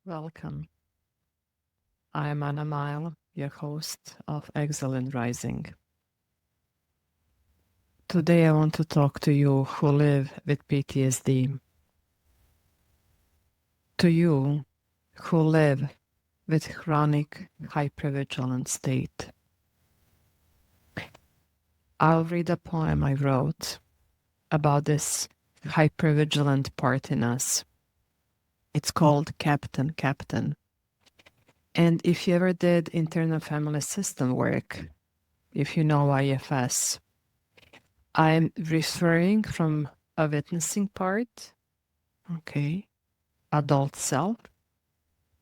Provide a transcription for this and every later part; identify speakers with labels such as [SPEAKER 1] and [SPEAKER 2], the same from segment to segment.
[SPEAKER 1] Welcome. I'm Ana Mael, your host of Excellent Rising. Today I want to talk to you who live with PTSD. To you who live with chronic hypervigilant state. I'll read a poem I wrote about this hypervigilant part in us. It's called Captain, Captain. And if you ever did internal family system work, if you know IFS, I'm referring from a witnessing part, okay, adult self,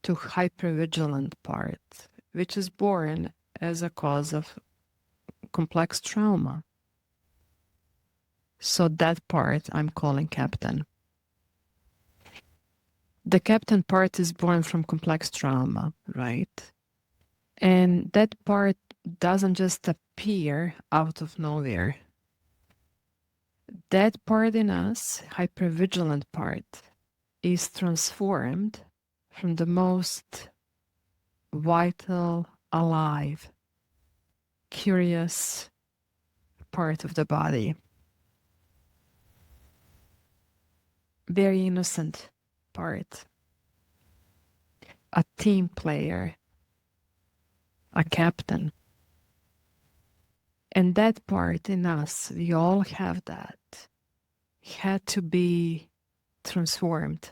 [SPEAKER 1] to hypervigilant part, which is born as a cause of complex trauma. So that part I'm calling Captain. The Captain part is born from complex trauma, right? And that part doesn't just appear out of nowhere. That part in us, hypervigilant part, is transformed from the most vital, alive, curious part of the body. Very innocent part. A team player. A captain. And that part in us, we all have that, had to be transformed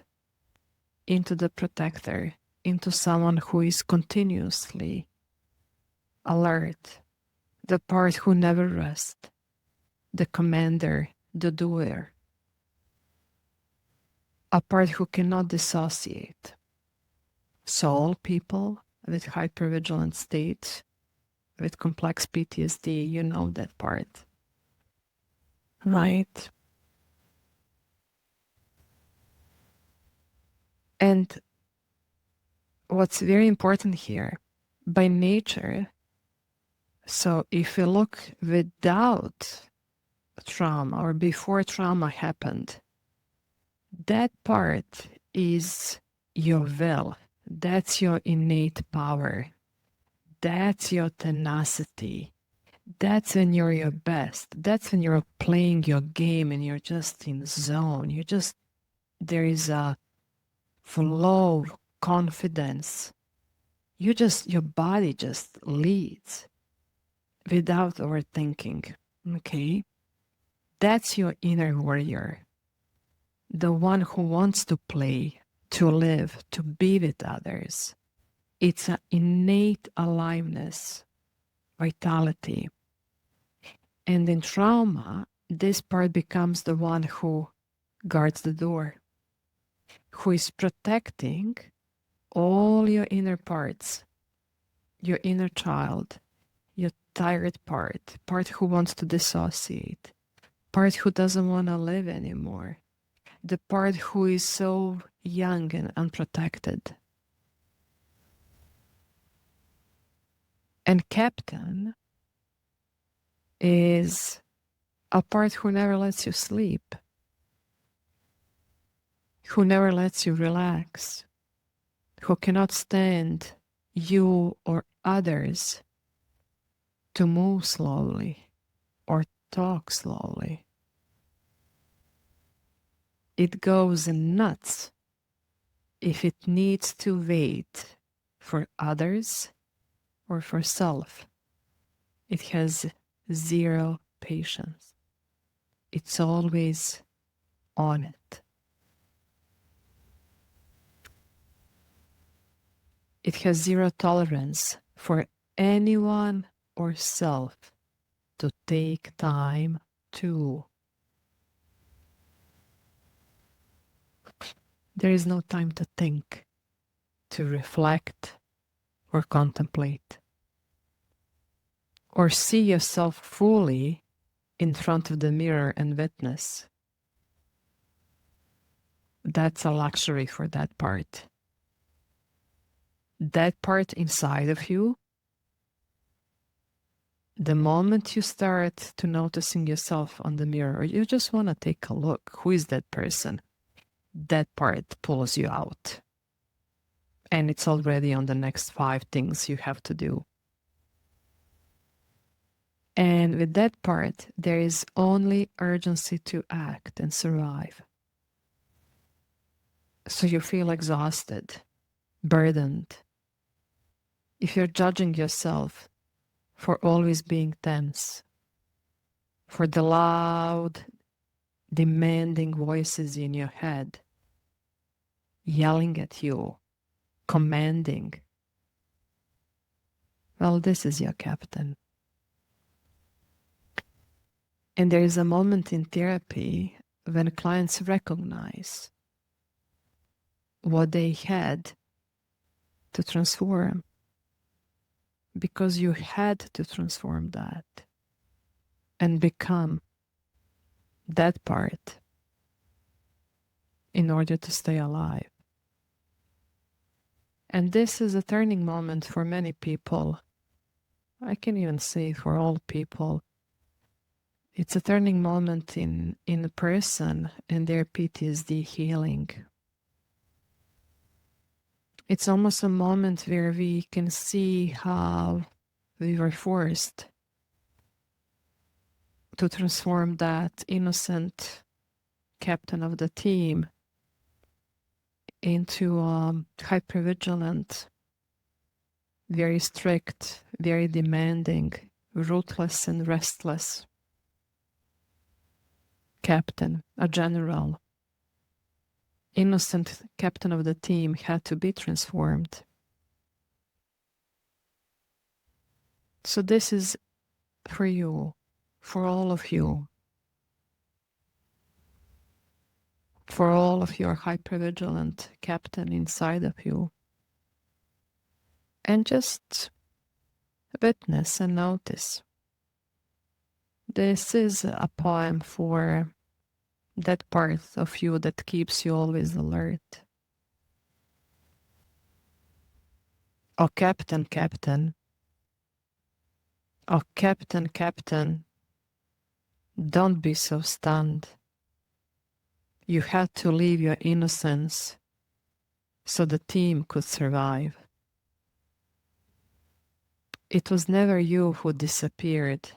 [SPEAKER 1] into the protector, into someone who is continuously alert, the part who never rests, the commander, the doer, a part who cannot dissociate. So all people with hypervigilant state, with complex PTSD, you know that part, right? And what's very important here, by nature, so if you look without trauma or before trauma happened, that part is your will. That's your innate power. That's your tenacity. That's when you're your best. That's when you're playing your game and you're just in zone. There is a flow, confidence. Your body just leads without overthinking, okay? That's your inner warrior. The one who wants to play, to live, to be with others. It's an innate aliveness, vitality. And in trauma, this part becomes the one who guards the door, who is protecting all your inner parts, your inner child, your tired part who wants to dissociate, part who doesn't want to live anymore, the part who is so young and unprotected. And Captain is a part who never lets you sleep, who never lets you relax, who cannot stand you or others to move slowly or talk slowly. It goes nuts if it needs to wait for others or for self. It has zero patience. It's always on it. It has zero tolerance for anyone or self to take time to. There is no time to think, to reflect, or contemplate, or see yourself fully in front of the mirror and witness. That's a luxury for that part. That part inside of you, the moment you start to noticing yourself on the mirror, or you just want to take a look, who is that person? That part pulls you out. and it's already on the next 5 things you have to do. And with that part, there is only urgency to act and survive. So you feel exhausted, burdened. If you're judging yourself for always being tense, for the loud, demanding voices in your head, yelling at you, commanding, well, this is your captain. And there is a moment in therapy when clients recognize what they had to transform, because you had to transform that and become that part in order to stay alive. And this is a turning moment for many people. I can even say for all people. It's a turning moment in a person and their PTSD healing. It's almost a moment where we can see how we were forced to transform that innocent captain of the team into a hypervigilant, very strict, very demanding, ruthless and restless captain, a general. Innocent captain of the team had to be transformed. So this is for you, for all of you, for all of your hypervigilant captain inside of you. And just witness and notice. This is a poem for that part of you that keeps you always alert. Oh, captain, captain. Oh, captain, captain. Don't be so stunned. You had to leave your innocence so the team could survive. It was never you who disappeared,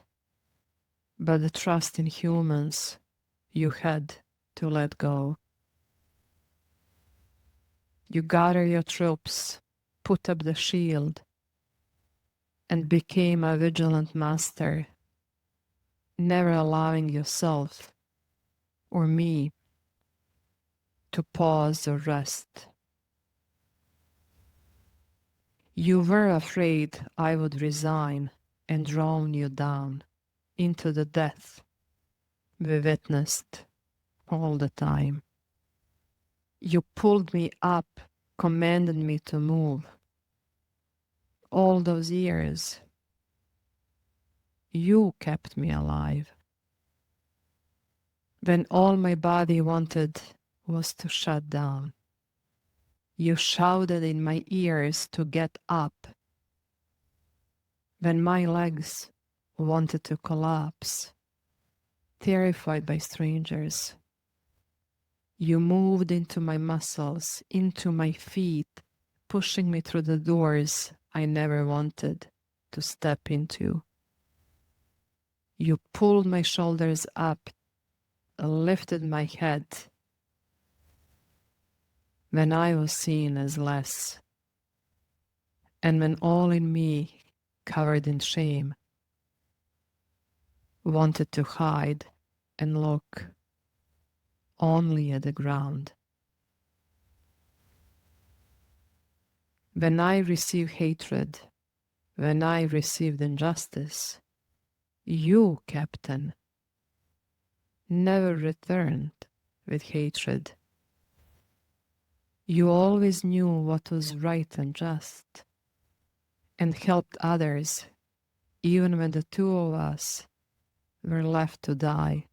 [SPEAKER 1] but the trust in humans you had to let go. You gather your troops, put up the shield, and became a vigilant master, never allowing yourself or me to pause or rest. You were afraid I would resign and drown you down into the death we witnessed all the time. You pulled me up, commanded me to move. All those years, you kept me alive. When all my body wanted was to shut down, you shouted in my ears to get up. When my legs wanted to collapse, terrified by strangers, you moved into my muscles, into my feet, pushing me through the doors I never wanted to step into. You pulled my shoulders up, lifted my head when I was seen as less, and when all in me, covered in shame, wanted to hide and look only at the ground. When I received hatred, when I received injustice, you, Captain, never returned with hatred. You always knew what was right and just, and helped others, even when the two of us were left to die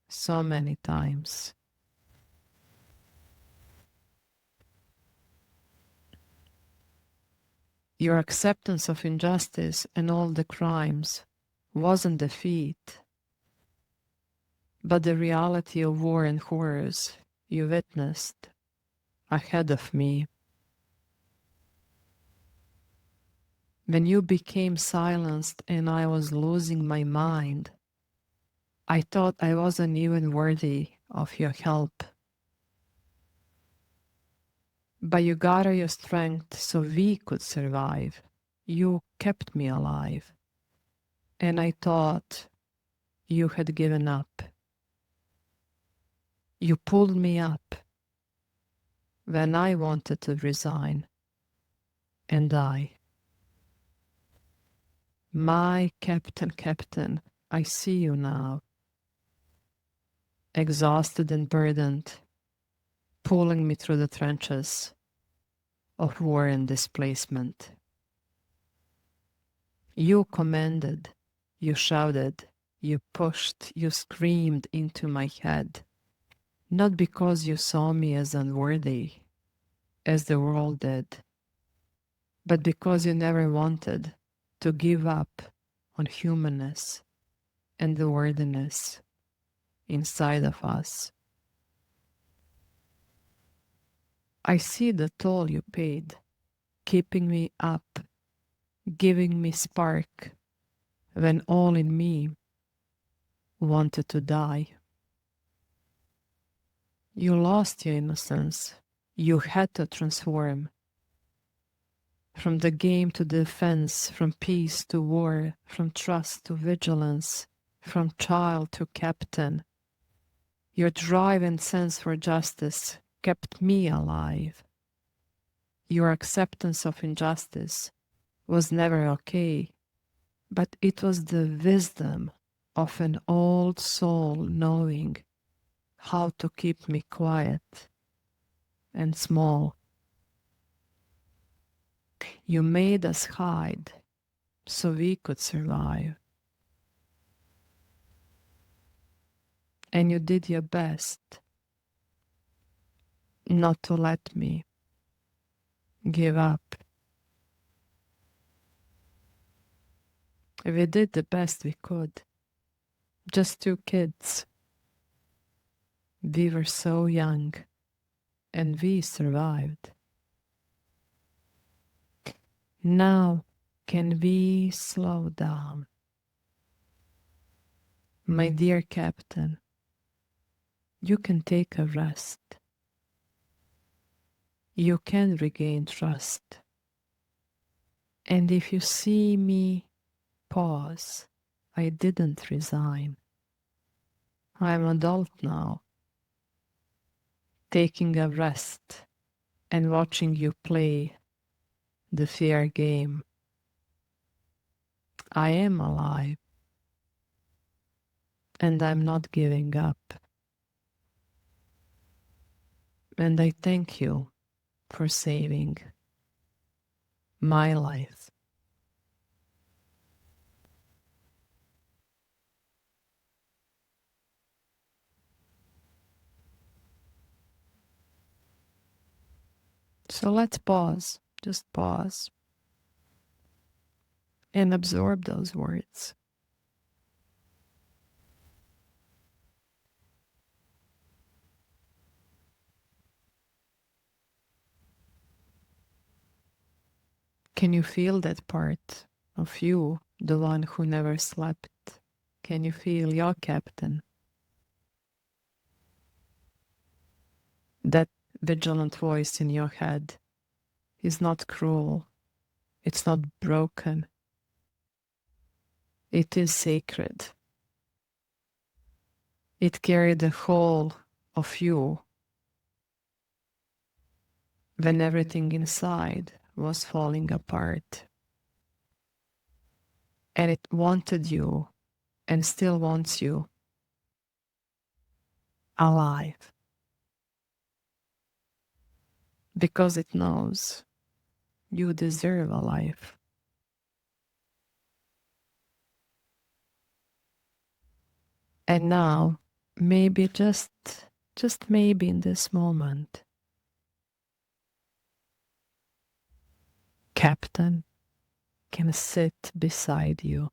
[SPEAKER 1] so many times. Your acceptance of injustice and all the crimes wasn't defeat, but the reality of war and horrors you witnessed ahead of me. When you became silenced and I was losing my mind, I thought I wasn't even worthy of your help. But you gathered your strength so we could survive. You kept me alive. And I thought you had given up. You pulled me up when I wanted to resign and die. My captain, I see you now, exhausted and burdened, pulling me through the trenches of war and displacement. You commanded, you shouted, you pushed, you screamed into my head, not because you saw me as unworthy, as the world did, but because you never wanted to give up on humanness and the worthiness inside of us. I see the toll you paid, keeping me up, giving me spark when all in me wanted to die. You lost your innocence. You had to transform from the game to defense, from peace to war, from trust to vigilance, from child to captain. Your drive and sense for justice kept me alive. Your acceptance of injustice was never okay, but it was the wisdom of an old soul knowing how to keep me quiet and small. You made us hide so we could survive. And you did your best not to let me give up. We did the best we could. Just two kids. We were so young, and we survived. Now, can we slow down? My dear Captain, you can take a rest. You can regain trust. And if you see me pause, I didn't resign. I'm an adult now, taking a rest and watching you play the fair game. I am alive, and I'm not giving up. And I thank you for saving my life. So let's pause, just pause, and absorb those words. Can you feel that part of you, the one who never slept? Can you feel your captain? That vigilant voice in your head is not cruel. It's not broken. It is sacred. It carried the whole of you when everything inside was falling apart. And it wanted you and still wants you alive. Because it knows you deserve a life. And now, maybe just maybe in this moment, Captain can sit beside you,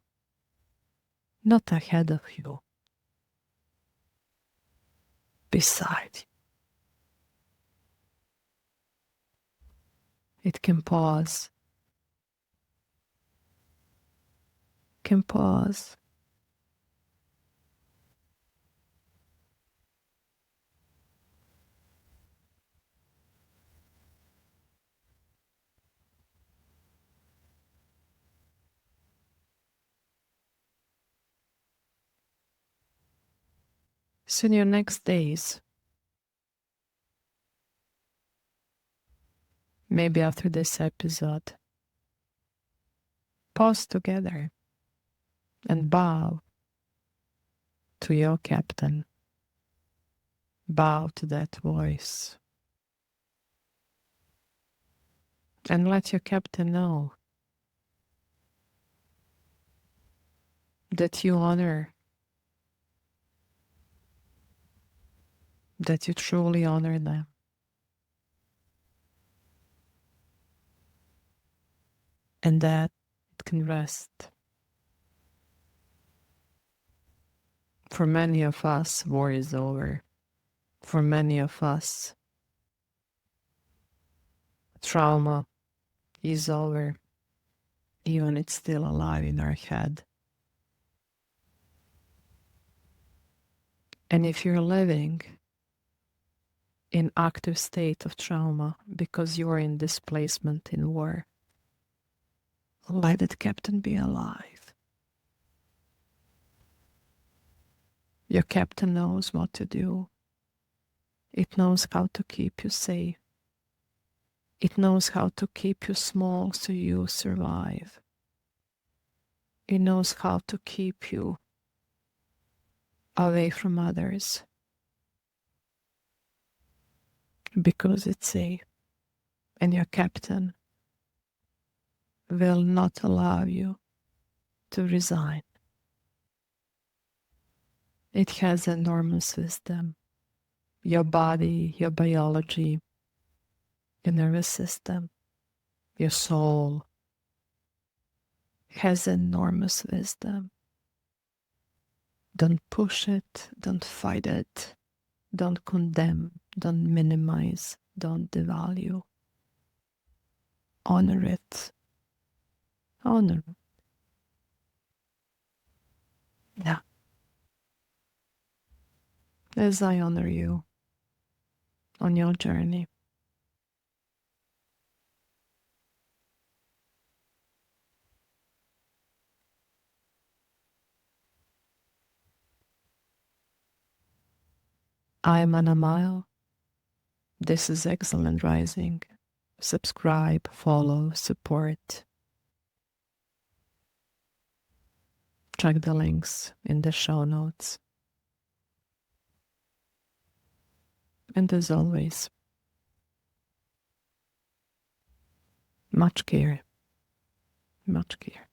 [SPEAKER 1] not ahead of you, beside you. It can pause can pause. So in your next days, maybe after this episode, pause together and bow to your captain. Bow to that voice. And let your captain know that you honor, that you truly honor them. And that it can rest. For many of us, war is over. For many of us, trauma is over, even it's still alive in our head. And if you're living in active state of trauma because you are in displacement in war, let that captain be alive. Your captain knows what to do. It knows how to keep you safe. It knows how to keep you small so you survive. It knows how to keep you away from others because it's safe. And your captain will not allow you to resign. It has enormous wisdom. Your body, your biology, your nervous system, your soul has enormous wisdom. Don't push it, don't fight it, don't condemn, don't minimize, don't devalue. Honor it. Honor it. Yeah. As I honor you on your journey. I'm Ana Mael. This is Excellent Rising. Subscribe, follow, support. Check the links in the show notes. And as always, much care, much care.